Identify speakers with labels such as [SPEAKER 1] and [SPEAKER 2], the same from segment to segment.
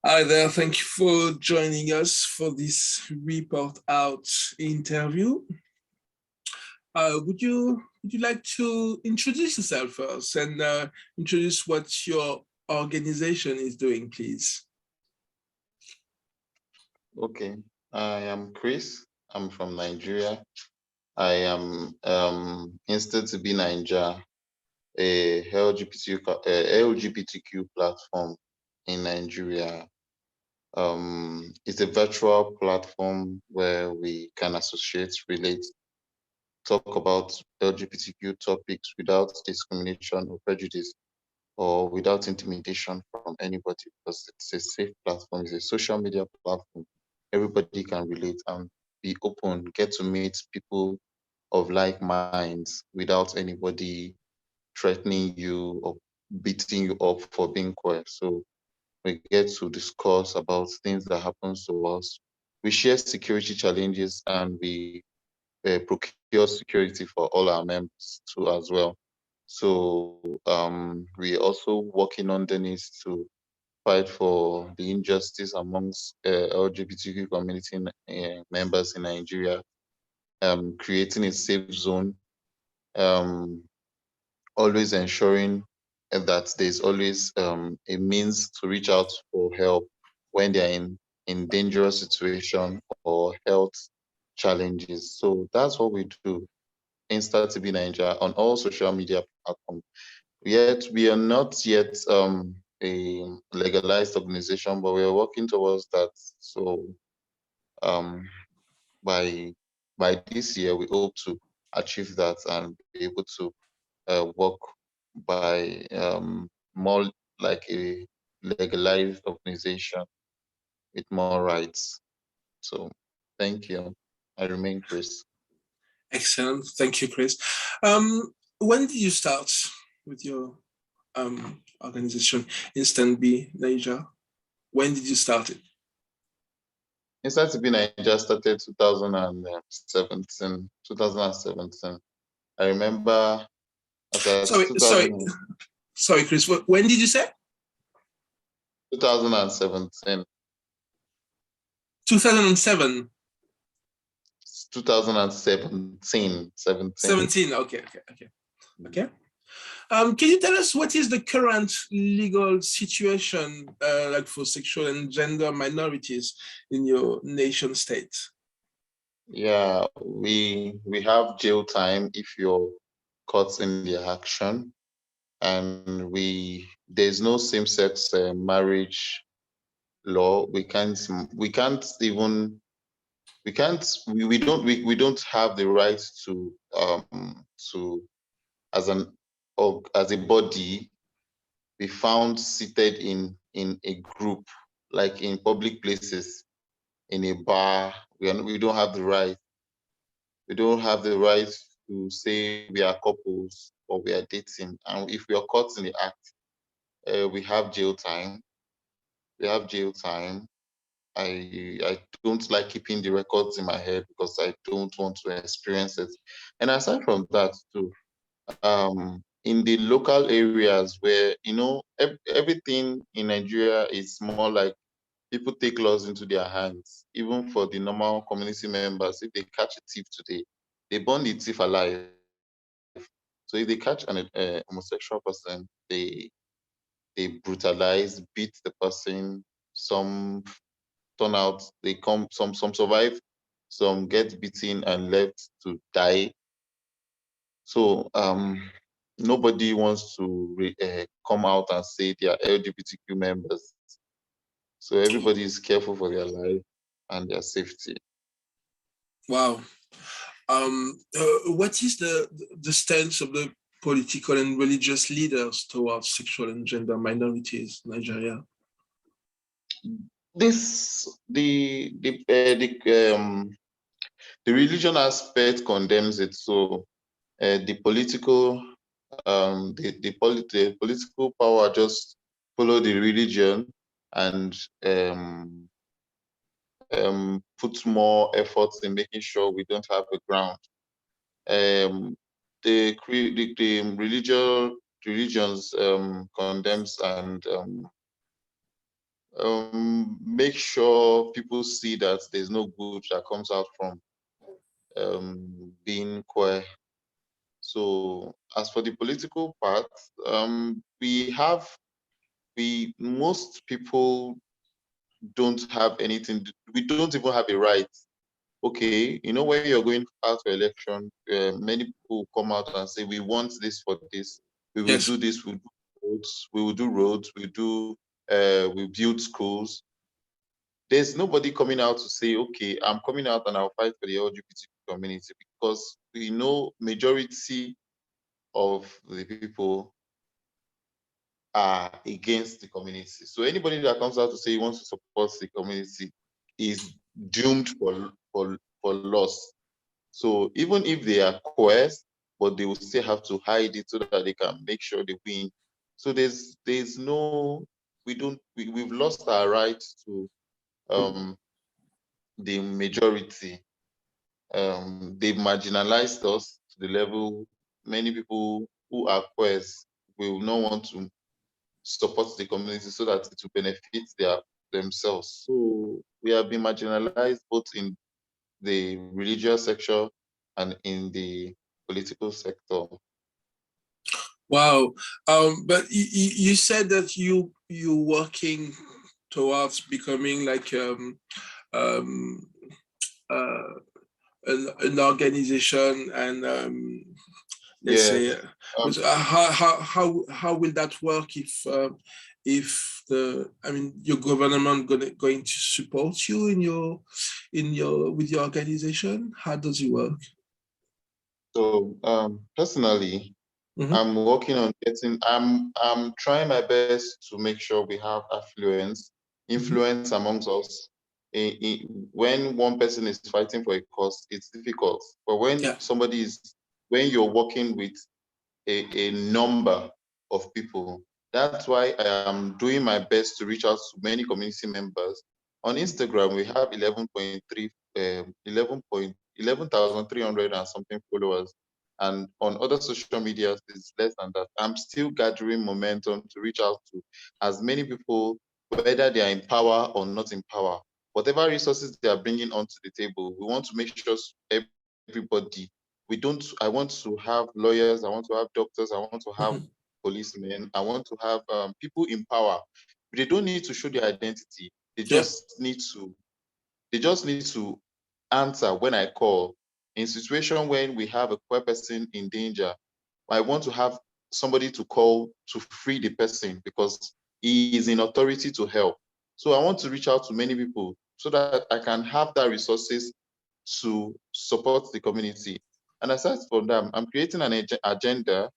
[SPEAKER 1] Hi there, thank you for joining us for this Report Out interview. Would you like to introduce yourself first and introduce what your organization is doing, please?
[SPEAKER 2] Okay, I am Chris. I'm from Nigeria. I am Instant to be Niger, a LGBTQ platform in Nigeria. It's a virtual platform where we can associate, relate, talk about LGBTQ topics without discrimination or prejudice or without intimidation from anybody, because it's a safe platform, it's a social media platform. Everybody can relate and be open, get to meet people of like minds without anybody threatening you or beating you up for being queer. So we get to discuss about things that happens to us. We share security challenges and we procure security for all our members too as well. So we also working underneath to fight for the injustice amongst LGBTQ community members in Nigeria, creating a safe zone, um, always ensuring that there's always a means to reach out for help when they're in dangerous situation or health challenges. So that's what we do. Insta to be Nigeria on all social media platforms. Yet we are not yet a legalized organization, but we are working towards that. So um, by this year, we hope to achieve that and be able to work by more like a legalized organization with more rights. So thank you. I remain Chris.
[SPEAKER 1] Excellent, thank you, Chris. When did you start with your organization, Instant Be Niger? When did you start it?
[SPEAKER 2] Inside to be Nigeria started 2017. 2017. I remember as at
[SPEAKER 1] Sorry, Chris. When did you say?
[SPEAKER 2] 2017.
[SPEAKER 1] 2007.
[SPEAKER 2] 2017.
[SPEAKER 1] 17. Okay. Can you tell us what is the current legal situation like for sexual and gender minorities in your nation state?
[SPEAKER 2] Yeah, we have jail time if you're caught in the action, and there's no same-sex marriage law. We don't have the right to as a body be found seated in a group, like in public places, in a bar. We don't have the right. We don't have the right to say we are couples or we are dating. And if we are caught in the act, we have jail time. We have jail time. I don't like keeping the records in my head because I don't want to experience it. And aside from that too, in the local areas where everything in Nigeria is more like people take laws into their hands. Even for the normal community members, if they catch a thief today, they burn the thief alive. So if they catch an homosexual person, they brutalize, beat the person. Some turn out, some survive, some get beaten and left to die. So nobody wants to come out and say they are LGBTQ members. So everybody is careful for their life and their safety.
[SPEAKER 1] Wow. What is the stance of the political and religious leaders towards sexual and gender minorities in Nigeria?
[SPEAKER 2] The religion aspect condemns it. So the political political power just follow the religion and put more efforts in making sure we don't have a ground. The religions condemns and make sure people see that there's no good that comes out from being queer. So as for the political part, most people don't have anything. We don't even have a right. Okay, when you're going out for election, many people come out and say, we want this for this. We will
[SPEAKER 1] Yes.
[SPEAKER 2] do this. We will do roads. We build schools. There's nobody coming out to say, okay, I'm coming out and I'll fight for the LGBT community, because we know majority of the people are against the community. So anybody that comes out to say he wants to support the community is doomed for loss. So even if they are coerced, but they will still have to hide it so that they can make sure they win. So there's no, we've lost our right to the majority. They've marginalized us to the level many people who are queers will not want to support the community so that it will benefit themselves. So we have been marginalized both in the religious sector and in the political sector.
[SPEAKER 1] Wow. But you said that you working towards becoming like um, uh, an organization, and let's say,
[SPEAKER 2] Yes. Um,
[SPEAKER 1] how will that work if your government going to support you in your with your organization? How does it work?
[SPEAKER 2] so personally,
[SPEAKER 1] Mm-hmm.
[SPEAKER 2] I'm working on I'm trying my best to make sure we have
[SPEAKER 1] Mm-hmm.
[SPEAKER 2] influence amongst us. When one person is fighting for a cause, it's difficult. But
[SPEAKER 1] Yeah.
[SPEAKER 2] when you're working with a number of people, that's why I am doing my best to reach out to many community members. On Instagram, we have 11.3, 11,300 and something followers. And on other social medias, it's less than that. I'm still gathering momentum to reach out to as many people, whether they are in power or not in power. Whatever resources they are bringing onto the table, we want to make sure everybody, I want to have lawyers, I want to have doctors, I want to have
[SPEAKER 1] Mm-hmm.
[SPEAKER 2] policemen, I want to have people in power. They don't need to show their identity.
[SPEAKER 1] Yeah.
[SPEAKER 2] They just need to answer when I call. In situation when we have a queer person in danger, I want to have somebody to call to free the person because he is in authority to help. So I want to reach out to many people so that I can have that resources to support the community. And aside from that, I'm creating an agenda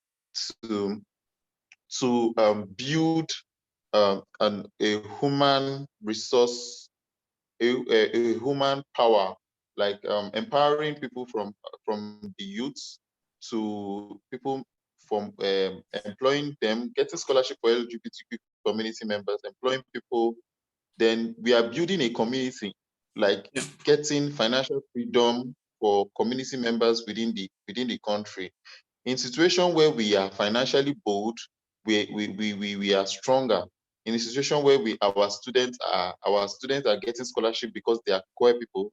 [SPEAKER 2] to build a human resource, a human power, like empowering people from the youths to people, from employing them, getting scholarship for LGBTQ community members, employing people. Then we are building a community, like
[SPEAKER 1] Yeah.
[SPEAKER 2] getting financial freedom for community members within the country. In situation where we are financially bold, we are stronger. In a situation where our students are getting scholarship because they are queer people,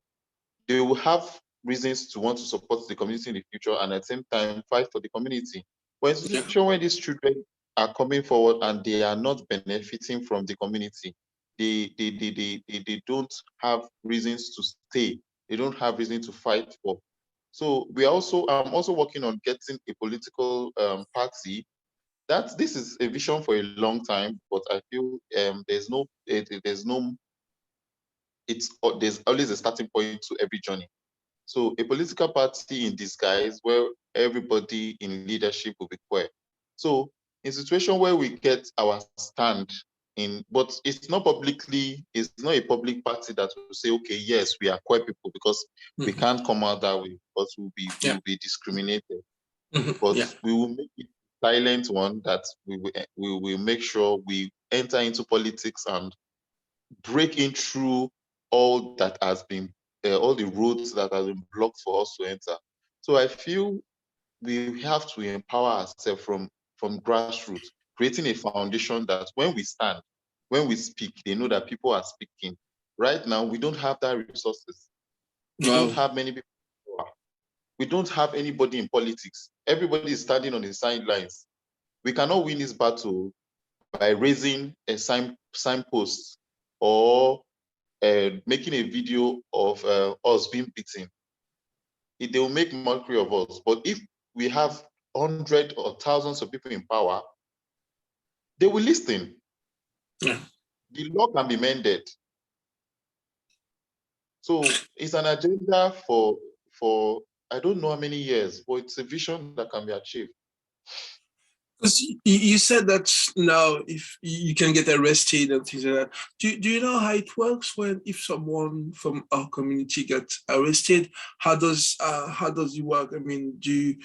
[SPEAKER 2] they will have reasons to want to support the community in the future and at the same time fight for the community. But in a
[SPEAKER 1] Yeah.
[SPEAKER 2] situation where these children are coming forward and they are not benefiting from the community, they don't have reasons to stay. They don't have reason to fight for. So I'm also working on getting a political party. That this is a vision for a long time, but I feel there's always a starting point to every journey. So a political party in disguise where everybody in leadership will be queer. So in situation where we get our stand in, but it's not a public party that will say, okay, yes, we are queer people, because we
[SPEAKER 1] Mm-hmm.
[SPEAKER 2] can't come out that way because we
[SPEAKER 1] Yeah.
[SPEAKER 2] will be discriminated.
[SPEAKER 1] Mm-hmm.
[SPEAKER 2] But
[SPEAKER 1] Yeah.
[SPEAKER 2] we will make it a silent one that we will make sure we enter into politics and breaking through all that has been all the roads that have been blocked for us to enter. So I feel we have to empower ourselves from grassroots, creating a foundation that when we stand, when we speak, they know that people are speaking. Right now, we don't have that resources. We don't have many people. We don't have anybody in politics. Everybody is standing on the sidelines. We cannot win this battle by raising a signpost or making a video of us being beaten. They will make mockery of us. But if we have hundreds or thousands of people in power, they will listen.
[SPEAKER 1] Yeah.
[SPEAKER 2] The law can be mended. So it's an agenda for I don't know how many years, but it's a vision that can be achieved.
[SPEAKER 1] Because you said that now if you can get arrested and things like that, do you know how it works when if someone from our community gets arrested? How does it work? I mean, do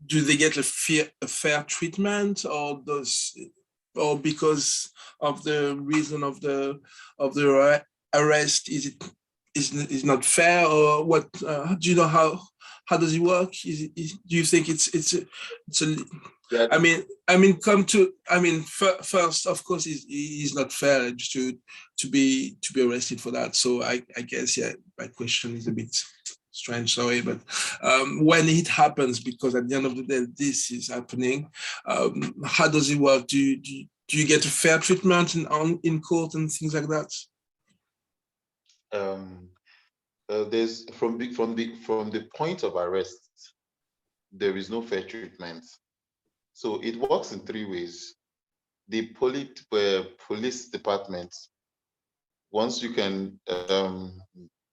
[SPEAKER 1] they get a fair treatment, or because of the reason of the arrest is not fair, or what? Do you know how does it work? Do you think it's a
[SPEAKER 2] Yeah.
[SPEAKER 1] First, of course, it's not fair just to be arrested for that. So I guess, yeah, my question is a bit strange, sorry, but when it happens, because at the end of the day, this is happening, how does it work? Do you get a fair treatment in court and things like that?
[SPEAKER 2] There's from the point of arrest, there is no fair treatment. So it works in three ways. The police department, once you can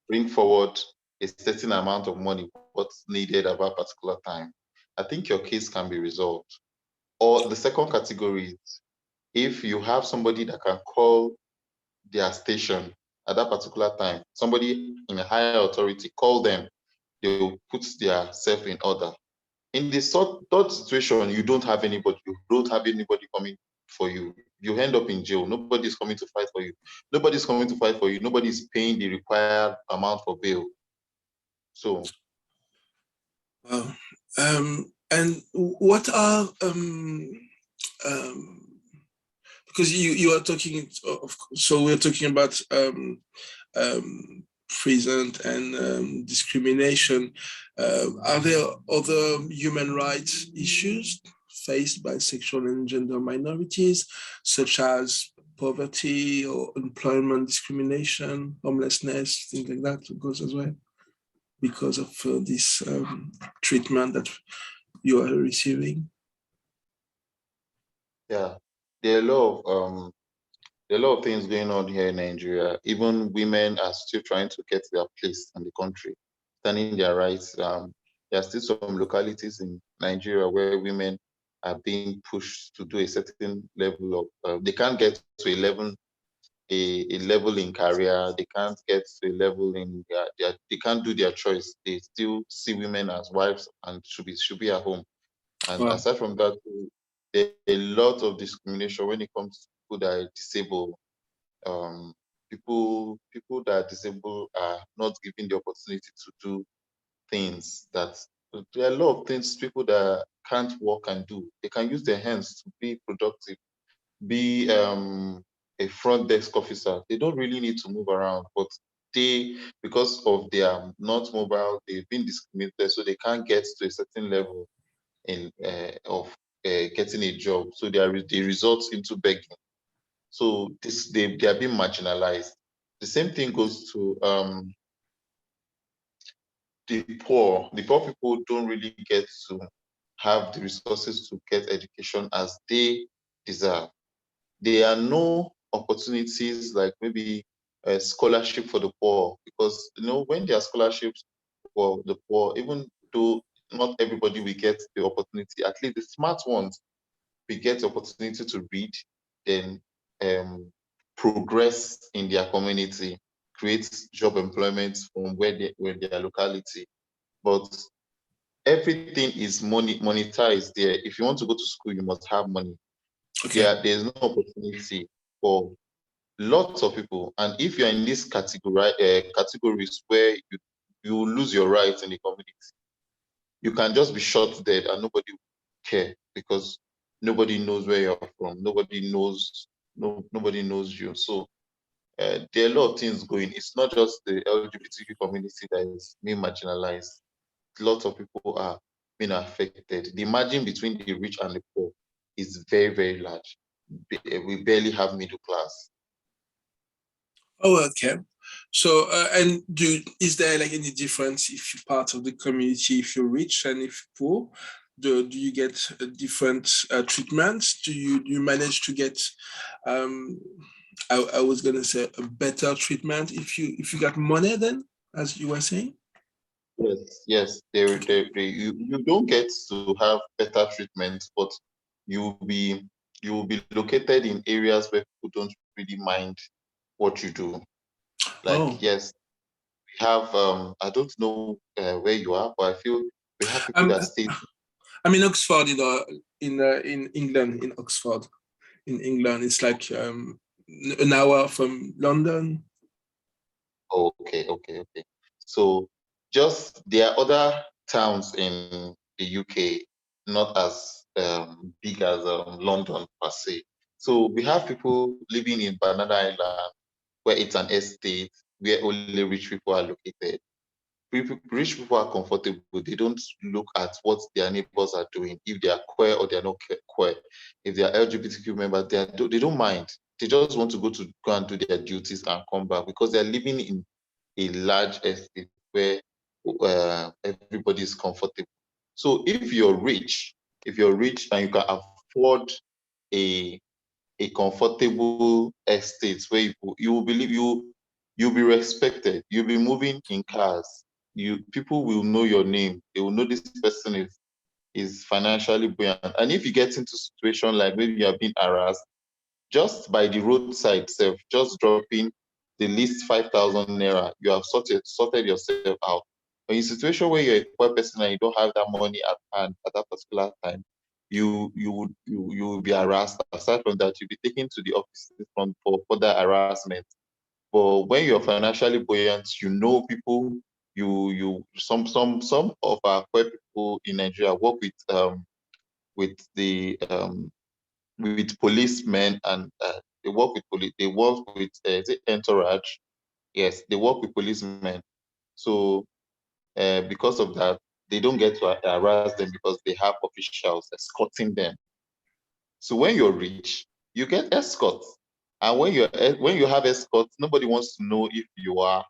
[SPEAKER 2] bring forward a certain amount of money, what's needed at a particular time, I think your case can be resolved. Or the second category is if you have somebody that can call their station at that particular time, somebody in a higher authority, call them, they will put their self in order. In the third situation, you don't have anybody coming for you. You end up in jail. Nobody's coming to fight for you. Nobody's paying the required amount for bail. So,
[SPEAKER 1] and what are because you are talking so we're talking about prison and discrimination. Are there other human rights issues faced by sexual and gender minorities, such as poverty or employment discrimination, homelessness, things like that goes as well, because of this treatment that you are receiving?
[SPEAKER 2] yeah, there are a lot of things going on here in Nigeria. Even women are still trying to get their place in the country, standing their rights. There are still some localities in Nigeria where women are being pushed to do a certain level of. They can't get to a level in career. They can't get to a level in they can't do their choice. They still see women as wives and should be at home. And
[SPEAKER 1] Wow.
[SPEAKER 2] aside from that, there are a lot of discrimination when it comes to people that are disabled. People that are disabled are not given the opportunity to do things that there are a lot of things people that can't work and do. They can use their hands to be productive, be a front desk officer. They don't really need to move around, but because of their not mobile, they've been discriminated, so they can't get to a certain level of getting a job. So they result into begging. So they are being marginalized. The same thing goes to the poor. The poor people don't really get to have the resources to get education as they deserve. There are no opportunities like maybe a scholarship for the poor, because when there are scholarships for the poor, even though not everybody will get the opportunity, at least the smart ones will get the opportunity to read, then progress in their community, create job employment from where their locality. But everything is monetized there. If you want to go to school, you must have money.
[SPEAKER 1] Okay.
[SPEAKER 2] There's no opportunity for lots of people. And if you're in these categories where you lose your rights in the community, you can just be shot dead and nobody will care, because nobody knows where you're from. Nobody knows nobody knows you. So there are a lot of things going. It's not just the LGBTQ community that is being marginalized. Lots of people are being affected. The margin between the rich and the poor is very, very large. We barely have middle class.
[SPEAKER 1] Oh, okay. So, and is there like any difference if you're part of the community, if you're rich and if you're poor? Do you get a different treatment? Do you manage to get, um, I was gonna say a better treatment if you got money then, as you were saying?
[SPEAKER 2] Yes, yes.
[SPEAKER 1] Okay.
[SPEAKER 2] You don't get to have better treatment, but you'll be you will be located in areas where people don't really mind what you do. Like,
[SPEAKER 1] Oh,
[SPEAKER 2] yes, we have I don't know where you are, but I feel we have people
[SPEAKER 1] I'm
[SPEAKER 2] that stay.
[SPEAKER 1] I'm in Oxford, in England, in Oxford, in England. It's like an hour from London.
[SPEAKER 2] Oh, okay, okay, okay. So just there are other towns in the UK, not as big as London per se. So we have people living in Banana Island, where it's an estate where only rich people are located. Rich people are comfortable. They don't look at what their neighbors are doing, if they are queer or they are not queer. If they are LGBTQ members, they don't mind. They just want to go and do their duties and come back because they are living in a large estate where everybody is comfortable. So if you're rich and you can afford a comfortable estate where you will believe you'll be respected. You'll be moving in cars. People will know your name. They will know this person is financially buoyant. And if you get into a situation like maybe you are being harassed, just by the roadside self, just dropping the least 5,000 naira, you have sorted yourself out. But in a situation where you're a poor person and you don't have that money at hand at that particular time, you will be harassed. Aside from that, you'll be taken to the offices for further harassment. But when you're financially buoyant, you know people. Some of our poor people in Nigeria work with the with policemen and they work with police. They work with is it entourage? Yes, they work with policemen. So because of that, they don't get to harass them because they have officials escorting them. So when you're rich, you get escorts, and when you have escorts, nobody wants to know if you are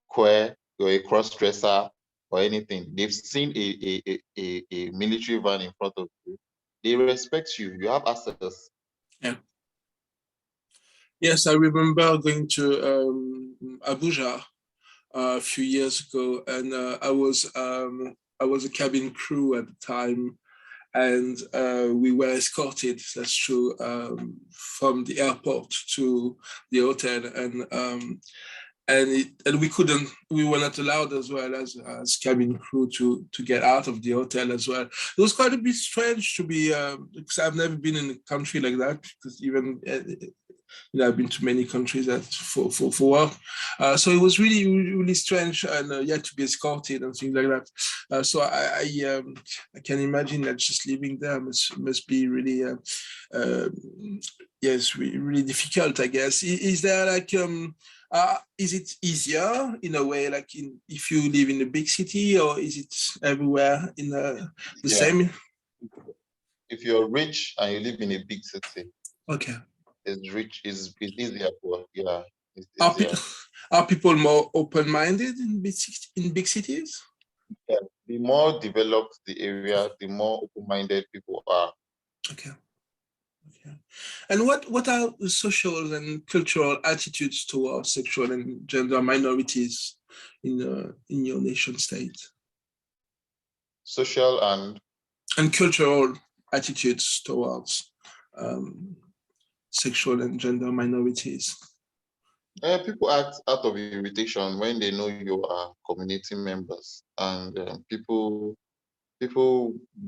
[SPEAKER 2] queer, you're a cross dresser or anything. They've seen a military van in front of you. They respect you. You have access.
[SPEAKER 1] Yeah. Yes, I remember going to Abuja a few years ago, and I was a cabin crew at the time, and we were escorted. That's true, from the airport to the hotel, and we were not allowed as well as cabin crew to get out of the hotel as well. It was quite a bit strange to be because I've never been in a country like that, because even I've been to many countries for work. So it was really, really strange, and you had to be escorted and things like that. So I can imagine that just living there must be really, yes, really difficult, I guess. Is there like, is it easier in a way, like if you live in a big city, or is it everywhere in the
[SPEAKER 2] Yeah.
[SPEAKER 1] same?
[SPEAKER 2] If you're rich and you live in a big city,
[SPEAKER 1] Okay.
[SPEAKER 2] it's easier for yeah, it's
[SPEAKER 1] Are, pe-
[SPEAKER 2] easier.
[SPEAKER 1] are people more open-minded in big cities?
[SPEAKER 2] Yeah. The more developed the area, the more open-minded people are.
[SPEAKER 1] Okay. Okay. And what are the social and cultural attitudes towards sexual and gender minorities in your nation state?
[SPEAKER 2] Social and
[SPEAKER 1] And cultural attitudes towards um, sexual and gender minorities.
[SPEAKER 2] people act out of irritation when they know you are community members, and people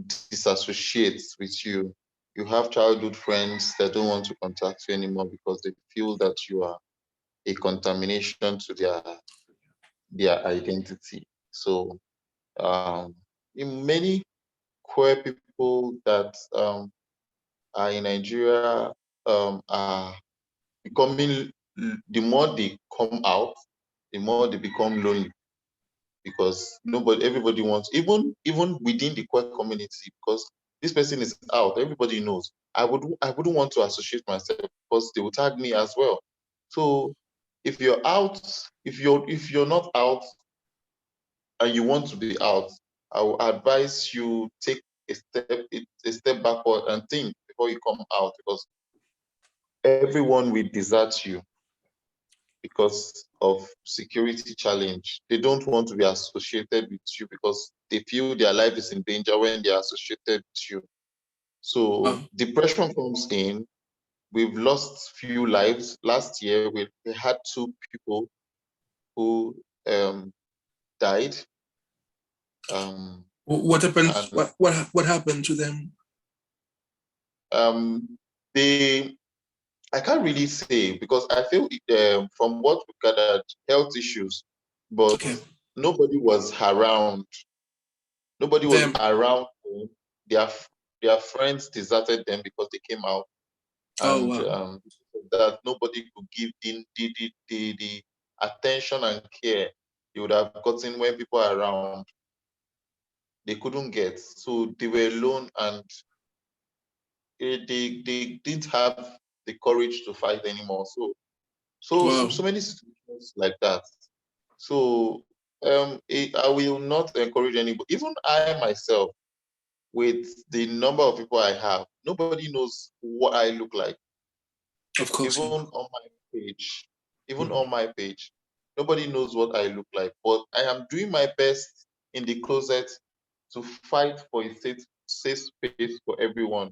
[SPEAKER 2] disassociate with you. You have childhood friends that don't want to contact you anymore because they feel that you are a contamination to their identity. So in many queer people that are in Nigeria, are becoming, the more they come out, the more they become lonely, because everybody wants, even within the queer community, because this person is out, everybody knows. I wouldn't want to associate myself because they will tag me as well. So if you're out, if you're not out and you want to be out, I will advise you take a step backward and think before you come out, because everyone will desert you because of security challenge. They don't want to be associated with you because they feel their life is in danger when they are associated with you. So
[SPEAKER 1] Wow.
[SPEAKER 2] depression comes in. We've lost few lives. Last year, we had two people who died.
[SPEAKER 1] What happened?
[SPEAKER 2] And
[SPEAKER 1] What happened to them?
[SPEAKER 2] they I can't really say, because I feel from what we gathered, health issues, but
[SPEAKER 1] Okay.
[SPEAKER 2] nobody was around. Nobody was
[SPEAKER 1] Them.
[SPEAKER 2] around them. Their their friends deserted them because they came out,
[SPEAKER 1] Oh
[SPEAKER 2] and
[SPEAKER 1] wow.
[SPEAKER 2] that nobody could give the attention and care they would have gotten when people are around. They couldn't get, so they were alone, and they didn't have the courage to fight anymore. So
[SPEAKER 1] Wow.
[SPEAKER 2] many situations like that. So I will not encourage anybody. Even I myself, with the number of people I have, nobody knows what I look like.
[SPEAKER 1] Of course.
[SPEAKER 2] Even
[SPEAKER 1] Yeah.
[SPEAKER 2] on my page, even
[SPEAKER 1] Mhm.
[SPEAKER 2] on my page, nobody knows what I look like. But I am doing my best in the closet to fight for a safe space for everyone.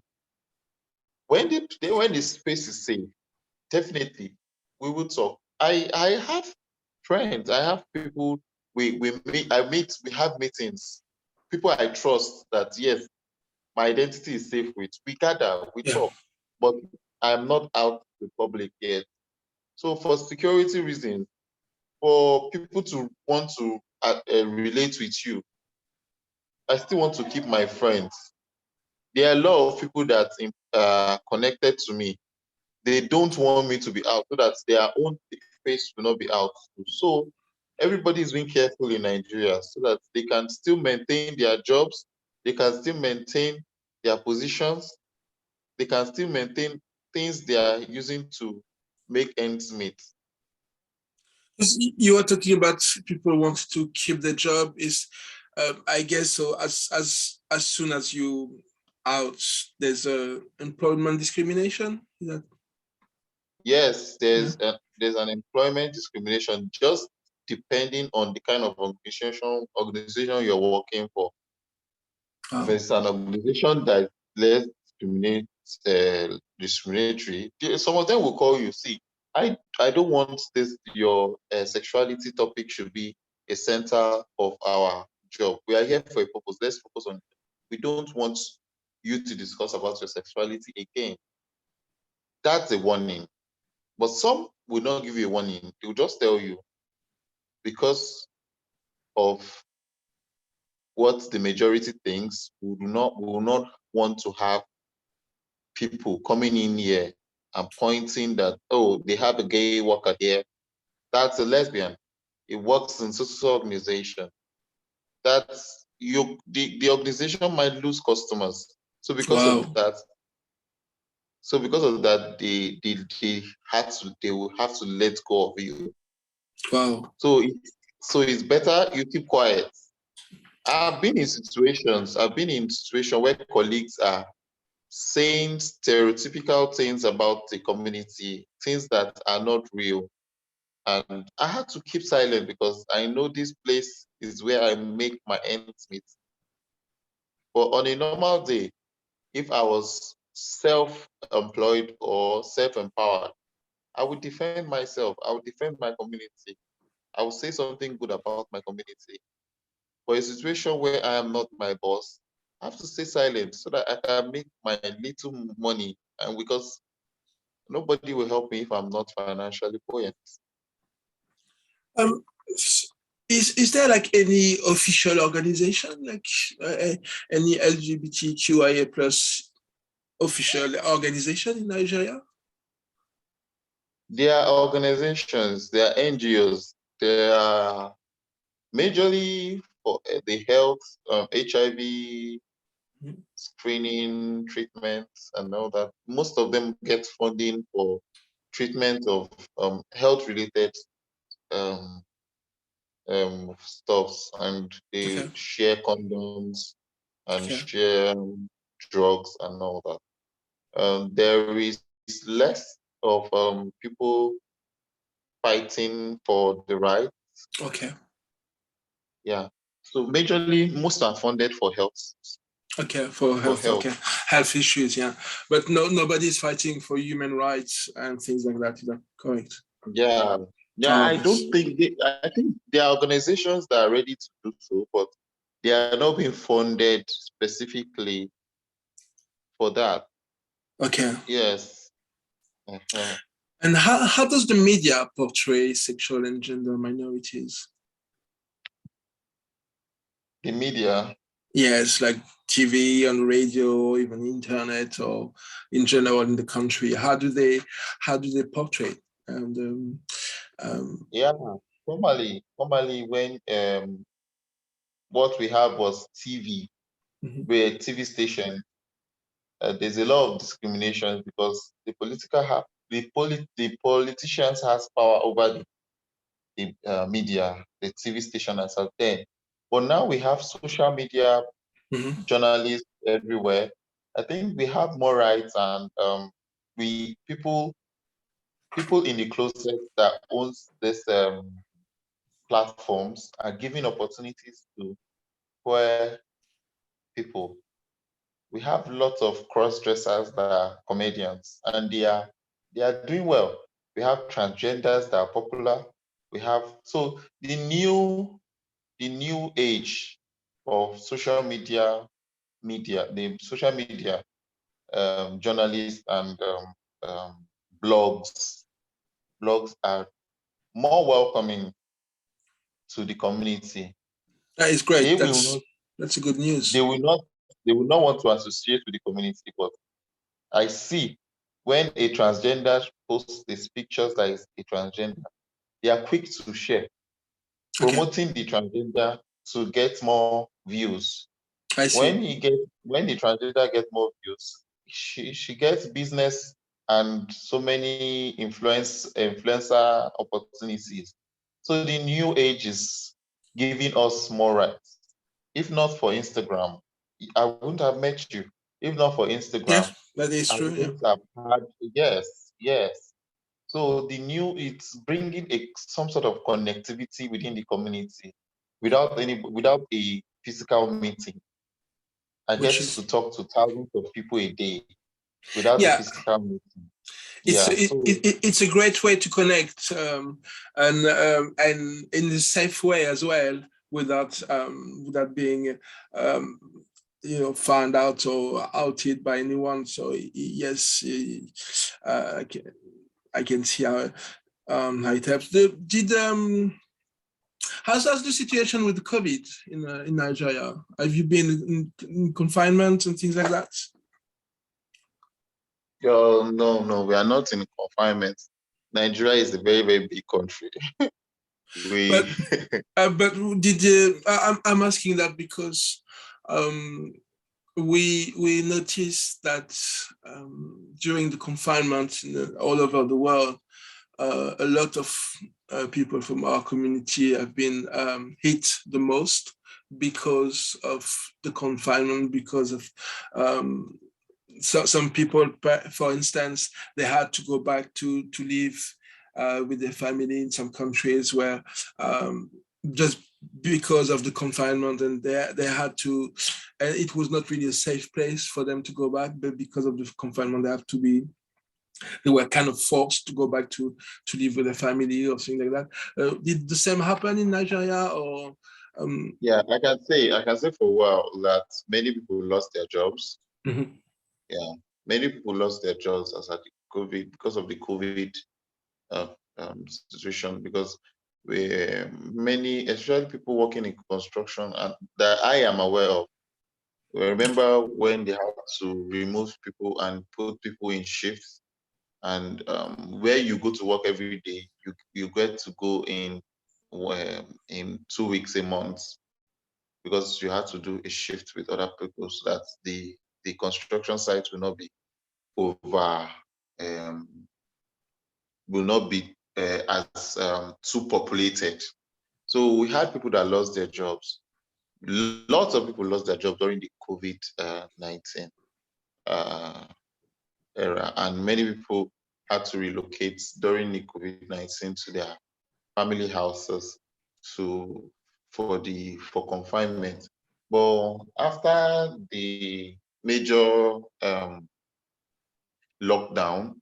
[SPEAKER 2] When the space is safe, definitely we will talk. I have friends, I have people we have meetings. People I trust that yes, my identity is safe with. We gather, we
[SPEAKER 1] Yeah.
[SPEAKER 2] talk, but I'm not out to the public yet. So for security reasons, for people to want to relate with you, I still want to keep my friends. There are a lot of people that are connected to me. They don't want me to be out so that their own face will not be out. So everybody is being careful in Nigeria so that they can still maintain their jobs, they can still maintain their positions, they can still maintain things they are using to make ends meet.
[SPEAKER 1] 'Cause you are talking about people want to keep the job. Is I guess so. As soon as you out, there's a employment discrimination. Is that
[SPEAKER 2] Yes,
[SPEAKER 1] yeah?
[SPEAKER 2] there's an employment discrimination just depending on the kind of organization you're working for. If
[SPEAKER 1] Wow.
[SPEAKER 2] it's an organization that is less discriminatory, some of them will call you. See, I don't want this. Your sexuality topic should be a center of our job. We are here for a purpose. Let's focus on. We don't want you to discuss about your sexuality again. That's a warning. But some will not give you a warning. They will just tell you because of what the majority thinks. We will not want to have people coming in here and pointing that, oh, they have a gay worker here. That's a lesbian. It works in social organization. That's the organization might lose customers. So because of
[SPEAKER 1] Wow.
[SPEAKER 2] that, they will have to let go of you.
[SPEAKER 1] Wow.
[SPEAKER 2] So it's better you keep quiet. I've been in situations where colleagues are saying stereotypical things about the community, things that are not real. And I had to keep silent because I know this place is where I make my ends meet. But on a normal day, if I was self-employed or self-empowered, I would defend myself. I would defend my community. I would say something good about my community. For a situation where I am not my boss, I have to stay silent so that I can make my little money. And because nobody will help me if I'm not financially buoyant.
[SPEAKER 1] Um, is there like any official organization, like any LGBTQIA plus official organization in Nigeria?
[SPEAKER 2] There are organizations, there are NGOs, there are majorly for the health, HIV
[SPEAKER 1] Mhm.
[SPEAKER 2] screening, treatments, and all that. Most of them get funding for treatment of health-related um, stuffs, and they
[SPEAKER 1] Okay.
[SPEAKER 2] share condoms and
[SPEAKER 1] Okay.
[SPEAKER 2] share drugs and all that. There is less of people fighting for the right.
[SPEAKER 1] Okay.
[SPEAKER 2] Yeah. So majorly, most are funded for health.
[SPEAKER 1] Okay. For
[SPEAKER 2] For
[SPEAKER 1] health.
[SPEAKER 2] health.
[SPEAKER 1] Okay. Health issues. Yeah. But nobody's fighting for human rights and things like that. Is that correct?
[SPEAKER 2] Yeah. Yeah.
[SPEAKER 1] Oh,
[SPEAKER 2] I don't think I think there are organizations that are ready to do so, but they are not being funded specifically for that.
[SPEAKER 1] okay.
[SPEAKER 2] Yes. Uh-huh.
[SPEAKER 1] And how does the media portray sexual and gender minorities?
[SPEAKER 2] The media.
[SPEAKER 1] Yes, like TV, on radio, even internet, or in general in the country. How do they portray? And
[SPEAKER 2] Yeah. Normally when what we have was TV,
[SPEAKER 1] mhm,
[SPEAKER 2] we're a TV station. There's a lot of discrimination because the politicians has power over the media, the TV station as of then. But now we have social media,
[SPEAKER 1] mhm,
[SPEAKER 2] journalists everywhere. I think we have more rights, and we people in the closet that owns this platforms are giving opportunities to queer people. We have lots of cross-dressers that are comedians, and they are doing well. We have transgenders that are popular. We have so the new age of social media, the social media journalists and blogs are more welcoming to the community.
[SPEAKER 1] that is great.
[SPEAKER 2] They will
[SPEAKER 1] That's
[SPEAKER 2] not
[SPEAKER 1] that's a good
[SPEAKER 2] they
[SPEAKER 1] news.
[SPEAKER 2] will not they will not want to associate with the community, but I see when a transgender posts these pictures that is a transgender, they are quick to share,
[SPEAKER 1] Okay,
[SPEAKER 2] promoting the transgender to get more views.
[SPEAKER 1] I see.
[SPEAKER 2] When the transgender gets more views, she gets business and so many influencer opportunities. So the new age is giving us more rights. If not for Instagram, I wouldn't have met you. If not for Instagram,
[SPEAKER 1] Yes, that is
[SPEAKER 2] I
[SPEAKER 1] true. Yeah.
[SPEAKER 2] wouldn't have had. Yes. So it's bringing some sort of connectivity within the community without a physical meeting. I
[SPEAKER 1] Which
[SPEAKER 2] get
[SPEAKER 1] is
[SPEAKER 2] to talk to thousands of people a day without a
[SPEAKER 1] yeah.
[SPEAKER 2] physical meeting.
[SPEAKER 1] It's
[SPEAKER 2] Yeah.
[SPEAKER 1] it,
[SPEAKER 2] So
[SPEAKER 1] it, it's a great way to connect, and in a safe way as well, without being um, found out or outed by anyone. So yes, I can see how it helps. How's the situation with COVID in Nigeria? Have you been in confinement and things like that?
[SPEAKER 2] no, we are not in confinement. Nigeria is a very, very big country.
[SPEAKER 1] But
[SPEAKER 2] We
[SPEAKER 1] but did I'm asking that because um, we noticed that during the confinement all over the world, a lot of people from our community have been hit the most because of the confinement, because of so some people, for instance, they had to go back to live with their family in some countries where just because of the confinement, and they had to, and it was not really a safe place for them to go back, but because of the confinement, they were kind of forced to go back to live with their family or something like that. Did the same happen in Nigeria, or
[SPEAKER 2] yeah, I can say for a while that many people lost their jobs.
[SPEAKER 1] mhm.
[SPEAKER 2] Yeah, many people lost their jobs as at the COVID because of the COVID uh, situation, because many, especially people working in construction, and that I am aware of. Remember when they had to remove people and put people in shifts, and where you go to work every day, you get to go in 2 weeks a month, because you had to do a shift with other people so that the construction site will not be over, um, will not be as too populated. So we had people that lost their jobs. Lots of people lost their job during the COVID-19 era, and many people had to relocate during the COVID-19 to their family houses for confinement. But after the major lockdown,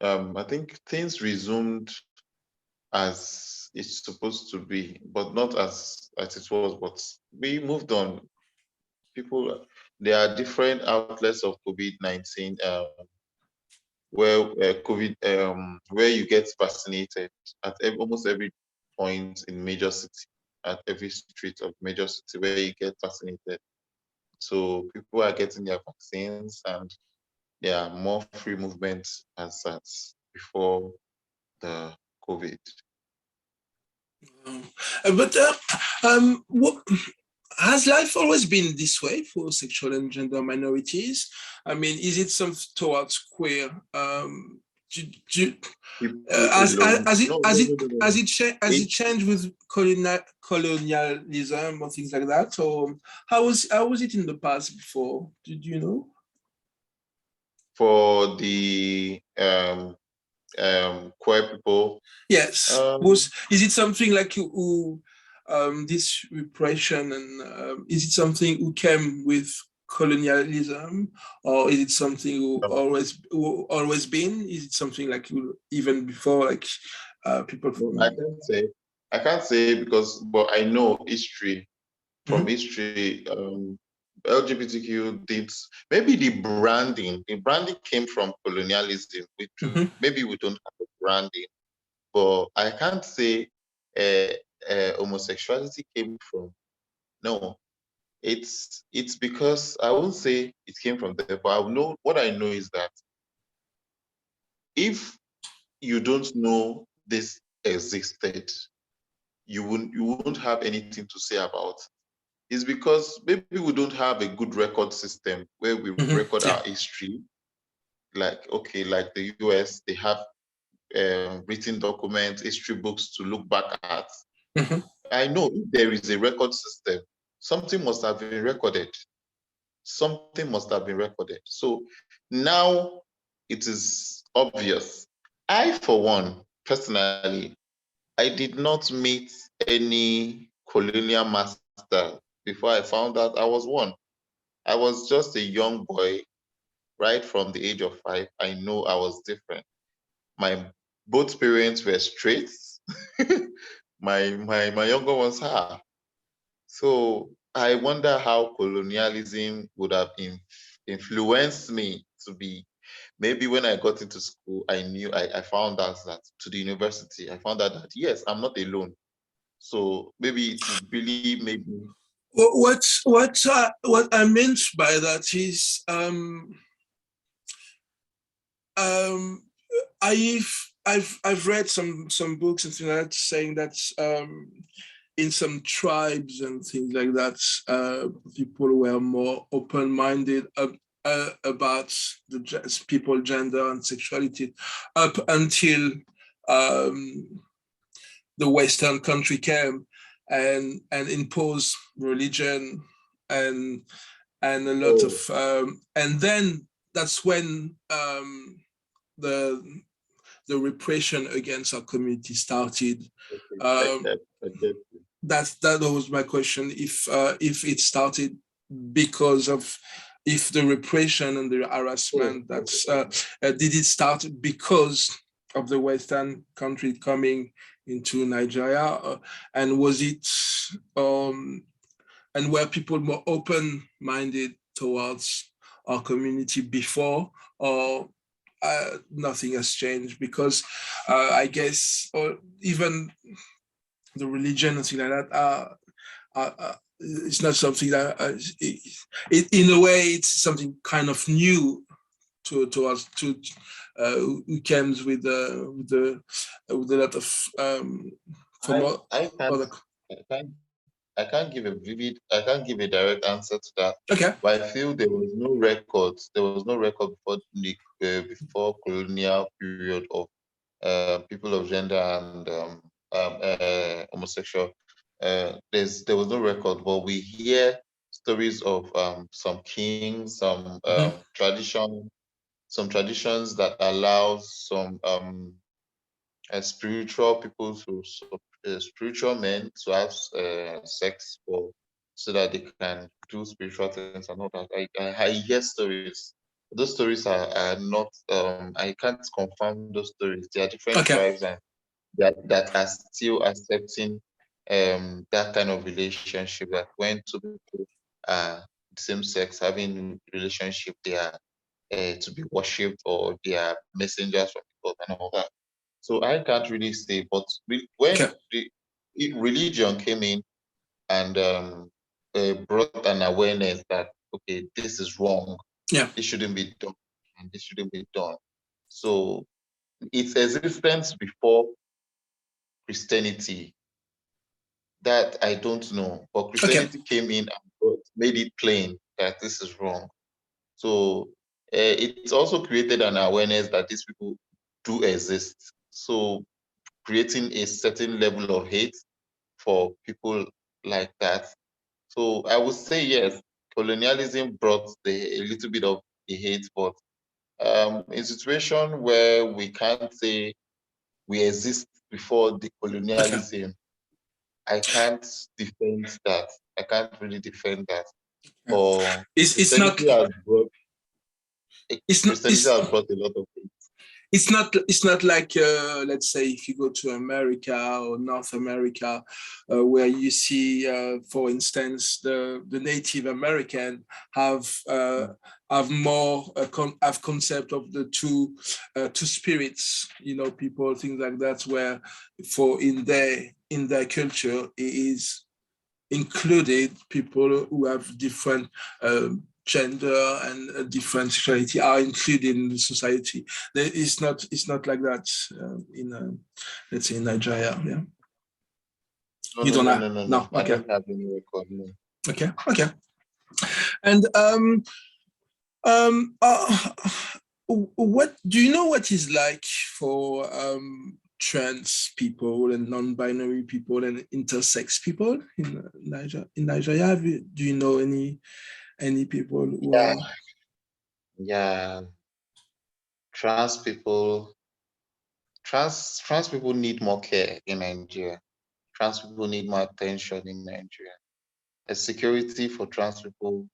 [SPEAKER 2] I think things resumed as it's supposed to be, but not as it was. But we moved on. People, there are different outlets of COVID-19, where you get vaccinated at almost every point in major city, at every street of major city where you get vaccinated. So people are getting their vaccines, and there are more free movements as at before the COVID.
[SPEAKER 1] But what, has life always been this way for sexual and gender minorities? I mean, is it some towards queer?
[SPEAKER 2] Alone. No, no, no, no, no, no.
[SPEAKER 1] Has it changed with colonialism or things like that? Or how was it in the past before? Did you know?
[SPEAKER 2] For the queer people,
[SPEAKER 1] Yes. Is it something like this repression, and is it something who came with colonialism, or is it something who always been? Is it something like even before, like people from?
[SPEAKER 2] I can't say because, but I know history. From
[SPEAKER 1] Mhm.
[SPEAKER 2] history, LGBTQ did, maybe the branding came from colonialism.
[SPEAKER 1] Mhm.
[SPEAKER 2] Maybe we don't have a branding, but I can't say homosexuality came from, no, it's because I won't say it came from there, but I know what I know is that if you don't know this existed, you won't have anything to say about it. It's because maybe we don't have a good record system where we record
[SPEAKER 1] Yeah.
[SPEAKER 2] our history. Like, okay, like the US, they have written documents, history books to look back at.
[SPEAKER 1] Mhm.
[SPEAKER 2] I know if there is a record system, something must have been recorded. Something must have been recorded. So now it is obvious. I, for one, personally, I did not meet any colonial master before I found out I was one. I was just a young boy, right from the age of 5. I know I was different. My both parents were straight. My younger ones are. So I wonder how colonialism would have influenced me to be. Maybe when I got into school, I found out that, to the university, I found out that yes, I'm not alone. So maybe it is really maybe.
[SPEAKER 1] What I meant by that is um, I've read some books and things like that saying that in some tribes and things like that, people were more open-minded about people, gender, and sexuality up until um, the Western country came and imposed religion and a lot
[SPEAKER 2] Oh,
[SPEAKER 1] of and then that's when the repression against our community started.
[SPEAKER 2] okay.
[SPEAKER 1] Um,
[SPEAKER 2] I get you.
[SPEAKER 1] that was my question. If it started because of, if the repression and the
[SPEAKER 2] Oh,
[SPEAKER 1] harassment,
[SPEAKER 2] oh,
[SPEAKER 1] that's
[SPEAKER 2] oh.
[SPEAKER 1] did it start because of the Western country coming into Nigeria, and was it and were people more open-minded towards our community before, or nothing has changed? Because I guess, or even the religion and things like that it's not something that in a way it's something kind of new who comes with with a lot of from
[SPEAKER 2] I can't
[SPEAKER 1] other.
[SPEAKER 2] I can't I can't give a direct answer to that.
[SPEAKER 1] Okay.
[SPEAKER 2] But I feel there was no records. There was no record before colonial period of people of gender and homosexual. There was no record, but we hear stories of some kings, some traditions that allow some spiritual people spiritual men to have sex for so that they can do spiritual things and all that. I hear stories. Those stories are not I can't confirm those stories. There are different
[SPEAKER 1] Okay.
[SPEAKER 2] tribes and that are still accepting that kind of relationship, that when two people are the same sex having relationship, they are to be worshipped or they are messengers from God and all that. So I can't really say, but when
[SPEAKER 1] Okay.
[SPEAKER 2] the religion came in and brought an awareness that, okay, this is wrong,
[SPEAKER 1] Yeah.
[SPEAKER 2] this shouldn't be done, and this shouldn't be done. So its existence before Christianity, that I don't know, but
[SPEAKER 1] Okay.
[SPEAKER 2] Christianity came in and made it plain that this is wrong. So it's also created an awareness that these people do exist. So creating a certain level of hate for people like that. So I would say yes, colonialism brought a little bit of a hate, but in situation where we can't say we exist before the
[SPEAKER 1] Okay.
[SPEAKER 2] colonialism, I can't defend that. I can't really defend that.
[SPEAKER 1] Yeah.
[SPEAKER 2] Or
[SPEAKER 1] It's not it's not
[SPEAKER 2] Christianity has brought a lot of hate.
[SPEAKER 1] it's not like let's say if you go to America or North America, where you see, for instance, the Native American have more have concept of the two spirits, people, things like that, where for in their culture it is included people who have different gender and different sexuality are included in the society. It's not like that in let's say in Nigeria. Yeah,
[SPEAKER 2] No,
[SPEAKER 1] you
[SPEAKER 2] no,
[SPEAKER 1] don't
[SPEAKER 2] no,
[SPEAKER 1] have
[SPEAKER 2] no, no, no.
[SPEAKER 1] no.
[SPEAKER 2] I
[SPEAKER 1] Okay,
[SPEAKER 2] don't have any record. No.
[SPEAKER 1] okay, okay. And uh, what do you know what is like for trans people and non-binary people and intersex people in Nigeria? In Nigeria, do you know any people who
[SPEAKER 2] Yeah,
[SPEAKER 1] are
[SPEAKER 2] yeah. Trans people, trans people need more care in Nigeria. Trans people need more attention in Nigeria. A security for trans people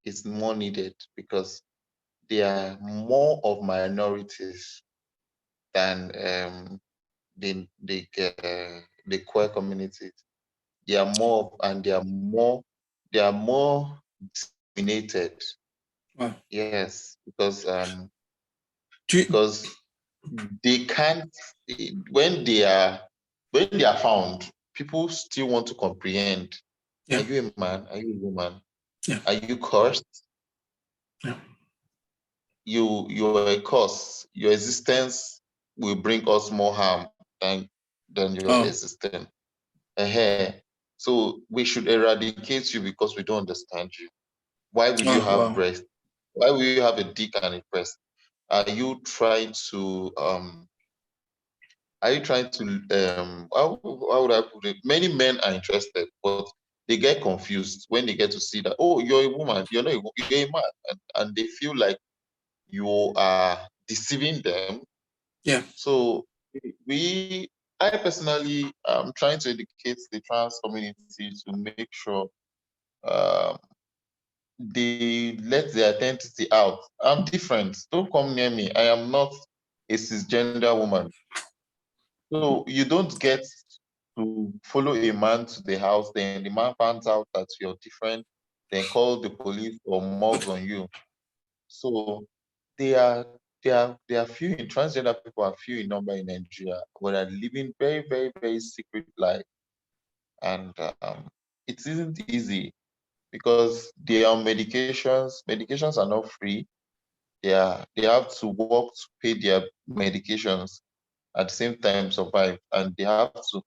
[SPEAKER 2] is more needed because they are more of minorities than the queer communities. They are more and they are more discriminated.
[SPEAKER 1] wow.
[SPEAKER 2] Yes, because
[SPEAKER 1] Do you,
[SPEAKER 2] because they can't when they are found, people still want to comprehend. Are
[SPEAKER 1] yeah,
[SPEAKER 2] you a man? Are you a woman?
[SPEAKER 1] yeah,
[SPEAKER 2] Are you cursed?
[SPEAKER 1] yeah.
[SPEAKER 2] You are a curse. Your existence will bring us more harm than your
[SPEAKER 1] Oh,
[SPEAKER 2] existence. uh So we should eradicate you because we don't understand you. Why will you
[SPEAKER 1] oh,
[SPEAKER 2] have
[SPEAKER 1] wow.
[SPEAKER 2] breast? Why will you have a dick and a breast? Are you trying to how would I put it? Many men are interested, but they get confused when they get to see that, oh, you're a woman, you're not you're a man, and they feel like you are deceiving them.
[SPEAKER 1] Yeah.
[SPEAKER 2] So we I personally am trying to educate the trans community to make sure um, they let their identity out. I'm different. Don't come near me. I am not a cisgender woman. So you don't get to follow a man to the house, then the man finds out that you're different, then call the police or mugs on you. So they are they are few in transgender people are few in number in Nigeria, but are living very, very, very secret life. And it isn't easy because they are on medications. Medications are not free. they have to work to pay their medications at the same time survive, and they have to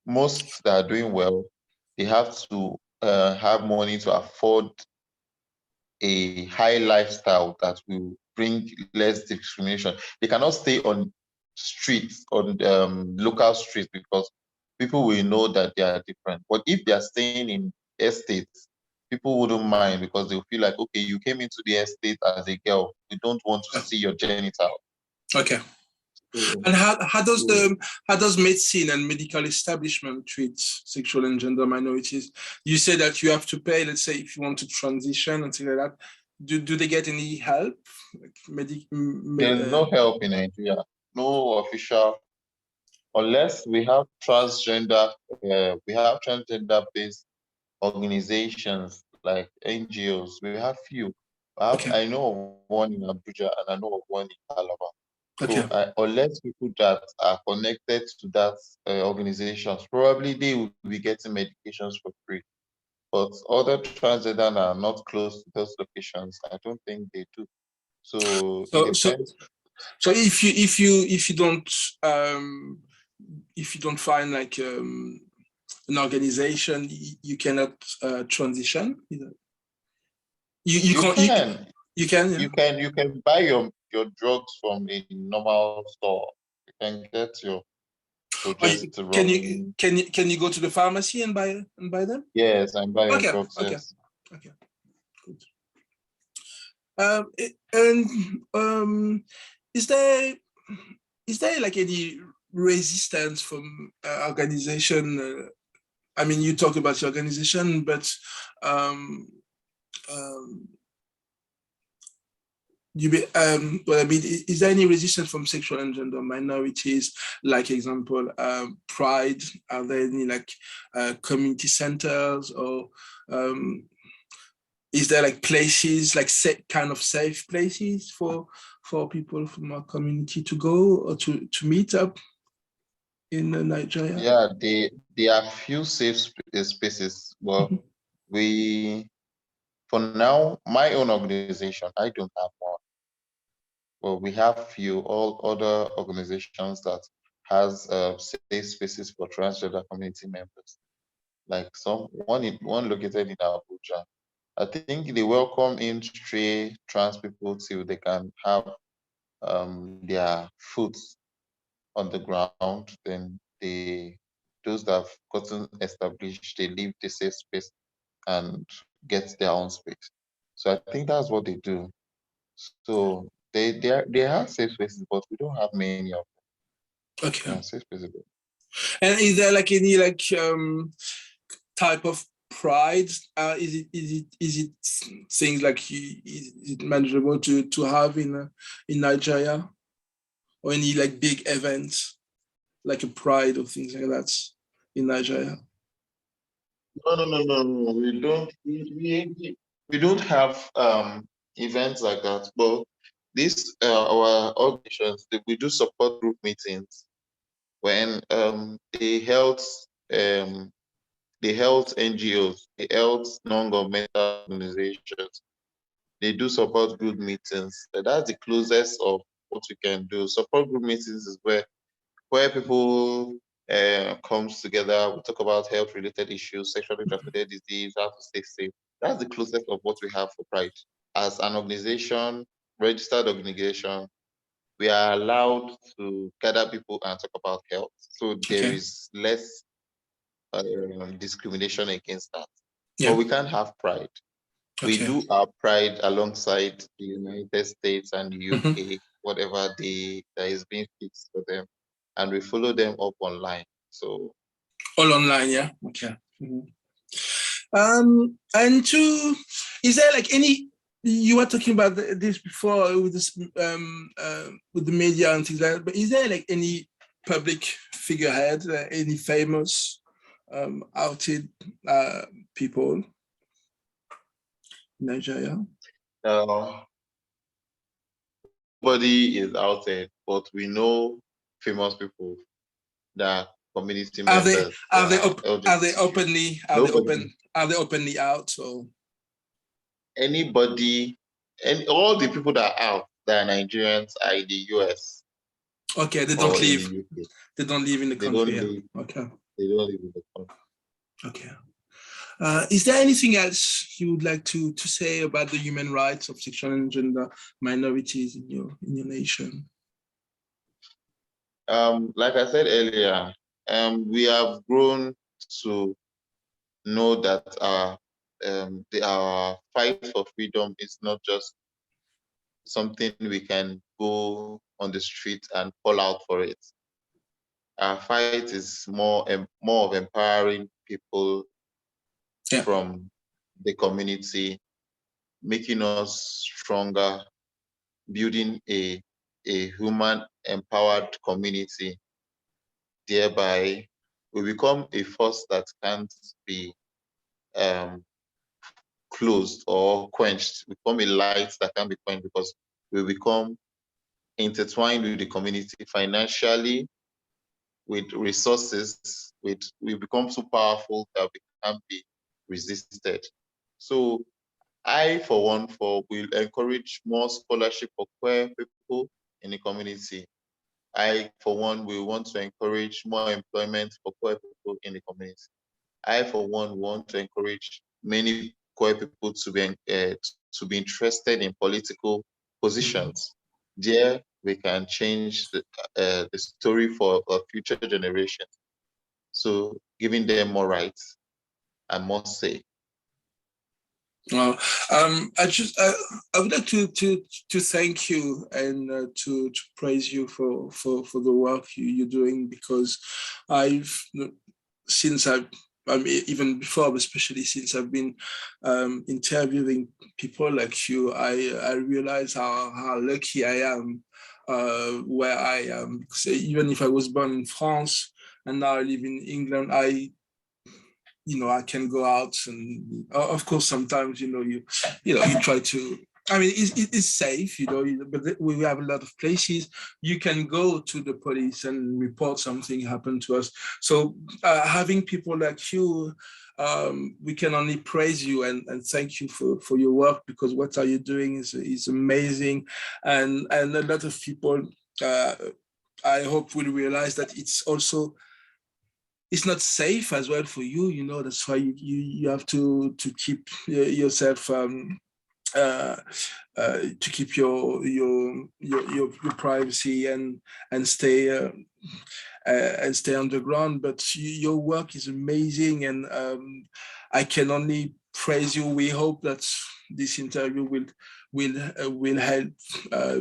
[SPEAKER 2] most that are doing well, they have to have money to afford a high lifestyle that will bring less discrimination. They cannot stay on streets, on local streets, because people will know that they are different. But if they are staying in estates, people wouldn't mind, because they'll feel like, okay, you came into the estate as a girl, we don't want to see your genital.
[SPEAKER 1] Okay.
[SPEAKER 2] So,
[SPEAKER 1] and how does medicine and medical establishment treat sexual and gender minorities? You say that you have to pay, let's say, if you want to transition and things like that. Do they get any help? Like
[SPEAKER 2] there's no help in Nigeria, no official, unless we have transgender-based organizations like NGOs. We have few.
[SPEAKER 1] Okay.
[SPEAKER 2] I know of one in Abuja and I know of one in Calabar.
[SPEAKER 1] Okay.
[SPEAKER 2] So unless people that are connected to that organizations, probably they will be getting medications for free. But other transgender are not close to those locations. I don't think they do. So it depends.
[SPEAKER 1] So if you don't find like an organization, you cannot transition. You can't.
[SPEAKER 2] Can.
[SPEAKER 1] You can. Yeah.
[SPEAKER 2] You can buy your drugs from a normal store. You can get your progesterone.
[SPEAKER 1] Can you go to the pharmacy and buy them?
[SPEAKER 2] Yes, and buy your
[SPEAKER 1] Okay.
[SPEAKER 2] drugs.
[SPEAKER 1] Okay.
[SPEAKER 2] Yes.
[SPEAKER 1] Okay. Good. And is there like any resistance from organization? I mean, you talk about your organization, but well, I mean, is there any resistance from sexual and gender minorities? Like, example, Pride. Are there any like community centers, or is there like places, like kind of safe places for people from our community to go or to meet up in Nigeria?
[SPEAKER 2] Yeah, there are few safe spaces. Well, for now, my own organization, I don't have one. Well, we have few all other organizations that has safe spaces for transgender community members. Like one located in Abuja. I think they welcome in stray trans people till they can have their foot on the ground. Then those that have gotten established, they leave the safe space and get their own space. So I think that's what they do. So they have safe spaces, but we don't have many of them.
[SPEAKER 1] Okay.
[SPEAKER 2] Yeah, safe spaces.
[SPEAKER 1] And is there like any like type of pride? Is it things like is it manageable to have in Nigeria, or any like big events like a pride or things like that in Nigeria?
[SPEAKER 2] No. We don't have events like that. But this our organizations, we do support group meetings when the health NGOs, the health non-governmental organizations, they do support group meetings. That's the closest of what we can do. Support group meetings is where people comes together. We talk about health-related issues, sexually transmitted disease, how to stay safe. That's the closest of what we have for Pride. As an organization, registered organization, we are allowed to gather people and talk about health. So there is less discrimination against that.
[SPEAKER 1] Yeah.
[SPEAKER 2] But we can't have Pride. We do our Pride alongside the United States and the UK, whatever that is being fixed for them, and we follow them up online. So
[SPEAKER 1] all online, yeah. Okay. And is there like any? You were talking about this before with this with the media and things like that. But is there like any public figurehead, any famous outed people in Nigeria?
[SPEAKER 2] nobody is outed, but we know famous people that community members.
[SPEAKER 1] Are they openly out? So
[SPEAKER 2] anybody and all the people that are out, that are Nigerians, are in the US.
[SPEAKER 1] Okay, they don't
[SPEAKER 2] Or in
[SPEAKER 1] live.
[SPEAKER 2] the UK.
[SPEAKER 1] They don't live in the
[SPEAKER 2] They don't
[SPEAKER 1] country. Yeah.
[SPEAKER 2] live.
[SPEAKER 1] Okay.
[SPEAKER 2] They don't live in the country.
[SPEAKER 1] Okay. Is there anything else you would like to say about the human rights of sexual and gender minorities in your nation?
[SPEAKER 2] Like I said earlier, we have grown to know that our fight for freedom is not just something we can go on the street and call out for it. Our fight is more of empowering people
[SPEAKER 1] Yeah.
[SPEAKER 2] from the community, making us stronger, building a human empowered community. Thereby, we become a force that can't be um, closed or quenched. We become a light that can be quenched because we become intertwined with the community financially, with resources, we become so powerful that we can't be resisted. So I, for one, will encourage more scholarship for queer people in the community. I, for one, will want to encourage more employment for queer people in the community. I, for one, want to encourage many queer people to be interested in political positions. There, we can change the story for a future generation. So, giving them more rights, I must say.
[SPEAKER 1] I would like to thank you and to praise you for the work you're doing, because I've since I mean, even before, but especially since I've been interviewing people like you, I realize how lucky I am where I am. Because even if I was born in France and now I live in England, I can go out, and of course sometimes you try to. I mean, it's safe, but we have a lot of places you can go to the police and report something happened to us. So having people like you, we can only praise you and thank you for your work, because what are you doing is amazing, and a lot of people, I hope, will realize that it's not safe as well for you. That's why you have to keep yourself uh, to keep your privacy and stay underground. But your work is amazing, and I can only praise you. We hope that this interview will help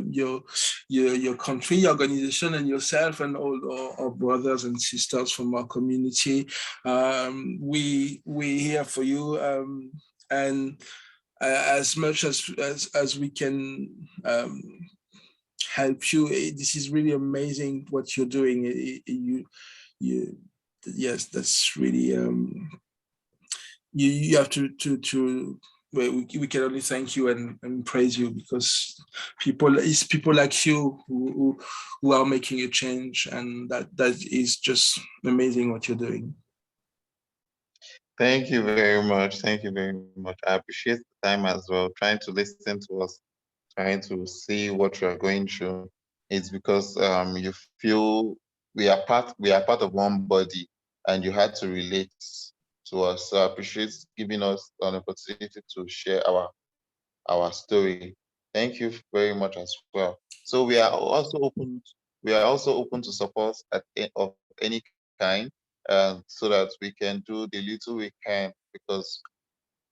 [SPEAKER 1] your country, your organization, and yourself, and all our brothers and sisters from our community. We here for you, and as much as we can help you. This is really amazing what you're doing. You yes, that's really you have to well, we can only thank you and praise you, because it's people like you who are making a change, and that is just amazing what you're doing.
[SPEAKER 2] Thank you very much. Thank you very much. I appreciate the time as well, trying to listen to us, trying to see what you are going through. It's because you feel we are part of one body, and you had to relate to us. So I appreciate giving us an opportunity to share our story. Thank you very much as well. So we are also open to support of any kind, so that we can do the little we can, because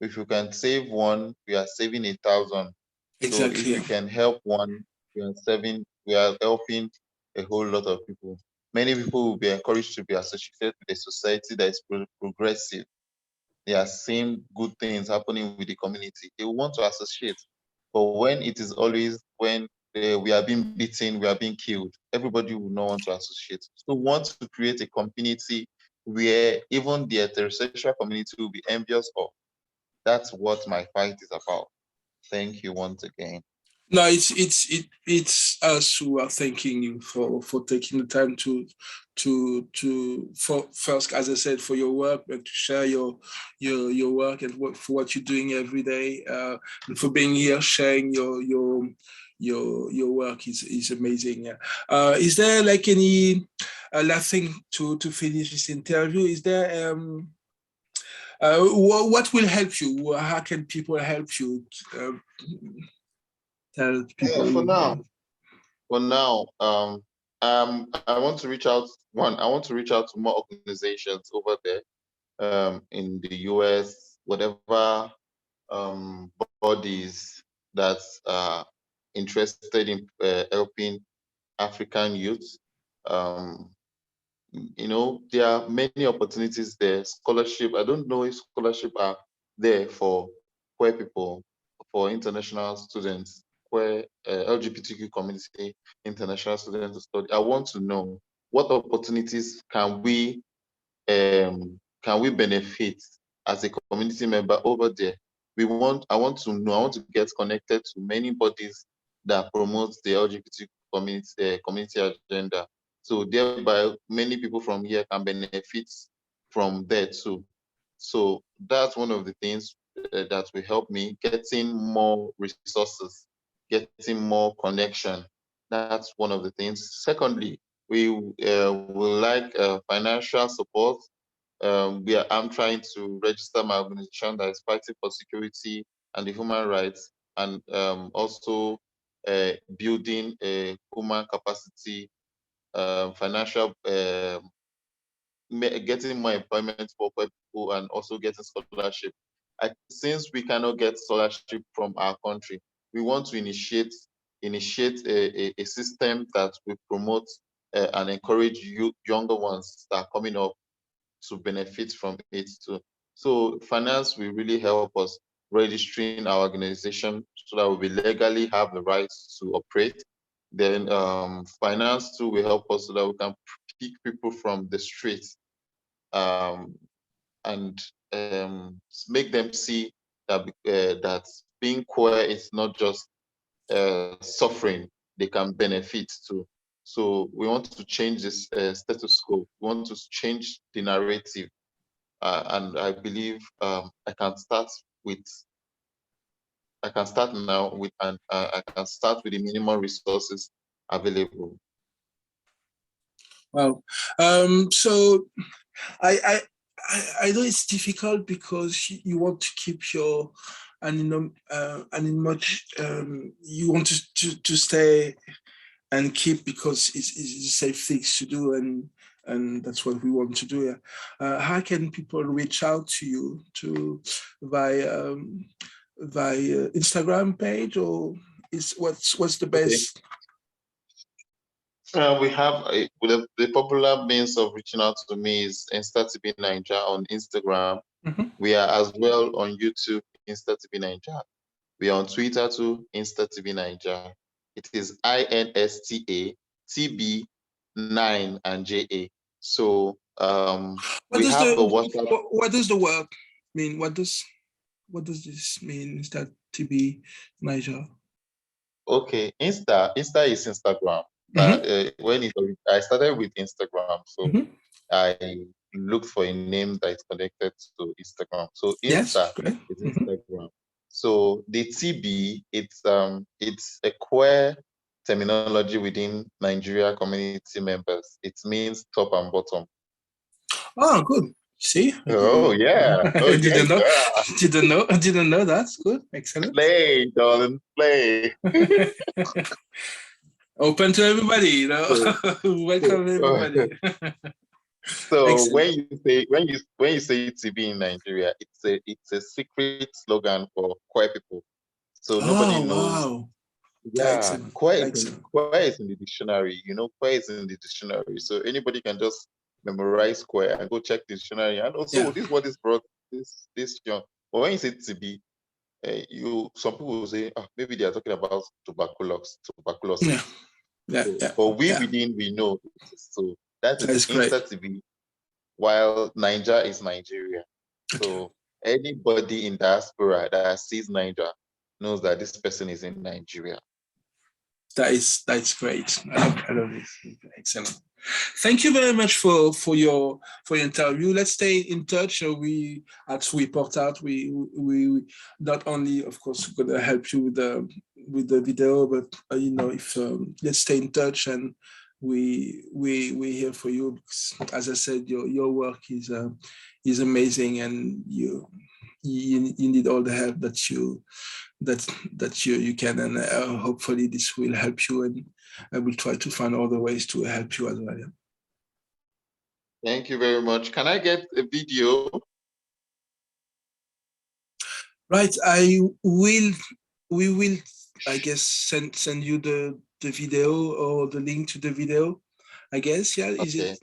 [SPEAKER 2] if you can save one, we are saving 1,000. So if
[SPEAKER 1] Exactly.
[SPEAKER 2] we can help one, we are helping a whole lot of people. Many people will be encouraged to be associated with a society that is progressive. They are seeing good things happening with the community. They want to associate. But when it is always when we are being beaten, we are being killed, everybody will not want to associate. So we want to create a community where even the heterosexual community will be envious of. That's what my fight is about. Thank you once again.
[SPEAKER 1] No, it's us who are thanking you for taking the time for first, as I said, for your work and to share your work and for what you're doing every day, and for being here, sharing your work is amazing. Yeah. Is there like any last thing to finish this interview? Is there what will help you? How can people help you? Tell
[SPEAKER 2] Yeah,
[SPEAKER 1] people.
[SPEAKER 2] for now, I want to reach out. I want to reach out to more organizations over there, in the US, whatever bodies that are interested in helping African youth. Um, there are many opportunities there. Scholarship. I don't know if scholarship are there for queer people, for international students, queer LGBTQ community, international students to study. I want to know what opportunities can we benefit as a community member over there. I want to know. I want to get connected to many bodies that promote the LGBT community agenda. So thereby, many people from here can benefit from there too. So that's one of the things that will help me getting more resources, getting more connection. That's one of the things. Secondly, we will like financial support. I'm trying to register my organization that is fighting for security and the human rights, and also building a human capacity, financial, getting more employment for people, and also getting scholarship. Since we cannot get scholarship from our country, we want to initiate a system that will promote and encourage younger ones that are coming up to benefit from it too. So finance will really help us registering our organization so that we legally have the rights to operate. Then finance too will help us so that we can pick people from the streets, um, and make them see that being queer is not just suffering; they can benefit too. So we want to change this status quo. We want to change the narrative, and I believe with I can start now with and I can start with the minimum resources available.
[SPEAKER 1] Wow. So I, I I know it's difficult because you want to keep your and in much you want to stay and keep because it's a safe thing to do and that's what we want to do. Yeah. How can people reach out to you to via Instagram page or is what's the
[SPEAKER 2] Okay.
[SPEAKER 1] best?
[SPEAKER 2] We have the popular means of reaching out to me is InstaTV Nigeria on Instagram.
[SPEAKER 1] Mhm.
[SPEAKER 2] We are as well on YouTube, InstaTV Nigeria. We are on Twitter too, InstaTV Nigeria. It is INSTA TB 9 and JA. So
[SPEAKER 1] What
[SPEAKER 2] we
[SPEAKER 1] does
[SPEAKER 2] have
[SPEAKER 1] the
[SPEAKER 2] a WhatsApp.
[SPEAKER 1] what does the word mean? What does this mean? Is that to be Niger?
[SPEAKER 2] Okay, Insta is Instagram. But
[SPEAKER 1] Mm-hmm.
[SPEAKER 2] I started with Instagram, so
[SPEAKER 1] Mm-hmm.
[SPEAKER 2] I looked for a name that is connected to Instagram. So
[SPEAKER 1] Yes,
[SPEAKER 2] Insta
[SPEAKER 1] great.
[SPEAKER 2] is
[SPEAKER 1] Mm-hmm.
[SPEAKER 2] Instagram. So the TB, it's a queer terminology within Nigeria community members. It means top and bottom.
[SPEAKER 1] Oh, good. See,
[SPEAKER 2] Oh yeah.
[SPEAKER 1] I
[SPEAKER 2] Okay.
[SPEAKER 1] didn't know,
[SPEAKER 2] Yeah.
[SPEAKER 1] didn't know. That's good. Excellent.
[SPEAKER 2] Play, darling, play.
[SPEAKER 1] Open to everybody, you know.
[SPEAKER 2] So,
[SPEAKER 1] Welcome everybody.
[SPEAKER 2] so
[SPEAKER 1] Excellent.
[SPEAKER 2] when you say TB in Nigeria, it's a secret slogan for queer people. So nobody
[SPEAKER 1] Oh
[SPEAKER 2] knows.
[SPEAKER 1] wow.
[SPEAKER 2] Yeah,
[SPEAKER 1] Excellent. Excellent.
[SPEAKER 2] queer is in the dictionary. Queer is in the dictionary. So anybody can just memorize queer and go check the dictionary. And also,
[SPEAKER 1] Yeah.
[SPEAKER 2] this is what is brought this young. But when you say TB, some people will say, maybe they are talking about
[SPEAKER 1] Yeah.
[SPEAKER 2] tuberculosis.
[SPEAKER 1] Yeah.
[SPEAKER 2] So,
[SPEAKER 1] Yeah.
[SPEAKER 2] but
[SPEAKER 1] Yeah.
[SPEAKER 2] we know it is. So that is
[SPEAKER 1] That's great.
[SPEAKER 2] Insta TB, while Niger is Nigeria.
[SPEAKER 1] Okay.
[SPEAKER 2] So anybody in diaspora that sees Niger knows that this person is in Nigeria.
[SPEAKER 1] That's great. I love it. Excellent. Thank you very much for your interview. Let's stay in touch. We at Report Out, we not only, of course, gonna help you with the video, but if let's stay in touch, and we here for you, because, as I said, your work is amazing, and you need all the help that you can, and hopefully this will help you, and I will try to find other ways to help you as well. Yeah.
[SPEAKER 2] Thank you very much. Can I get a video?
[SPEAKER 1] Right, we will, I guess, send you the video or the link to the video, I guess. Yeah,
[SPEAKER 2] Okay.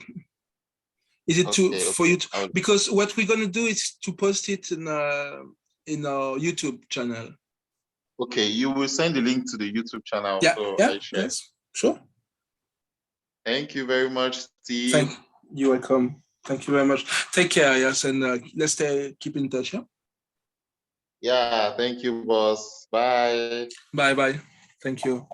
[SPEAKER 1] Is it for you
[SPEAKER 2] to,
[SPEAKER 1] because what we're gonna do is to post it in our YouTube channel.
[SPEAKER 2] Okay, you will send the link to the YouTube channel.
[SPEAKER 1] Yeah,
[SPEAKER 2] So
[SPEAKER 1] yeah,
[SPEAKER 2] I share.
[SPEAKER 1] yes, sure.
[SPEAKER 2] Thank you very much, Steve.
[SPEAKER 1] You're welcome. Thank you very much. Take care, yes, and let's keep in touch. Yeah.
[SPEAKER 2] Yeah, thank you, boss. Bye.
[SPEAKER 1] Bye. Thank you.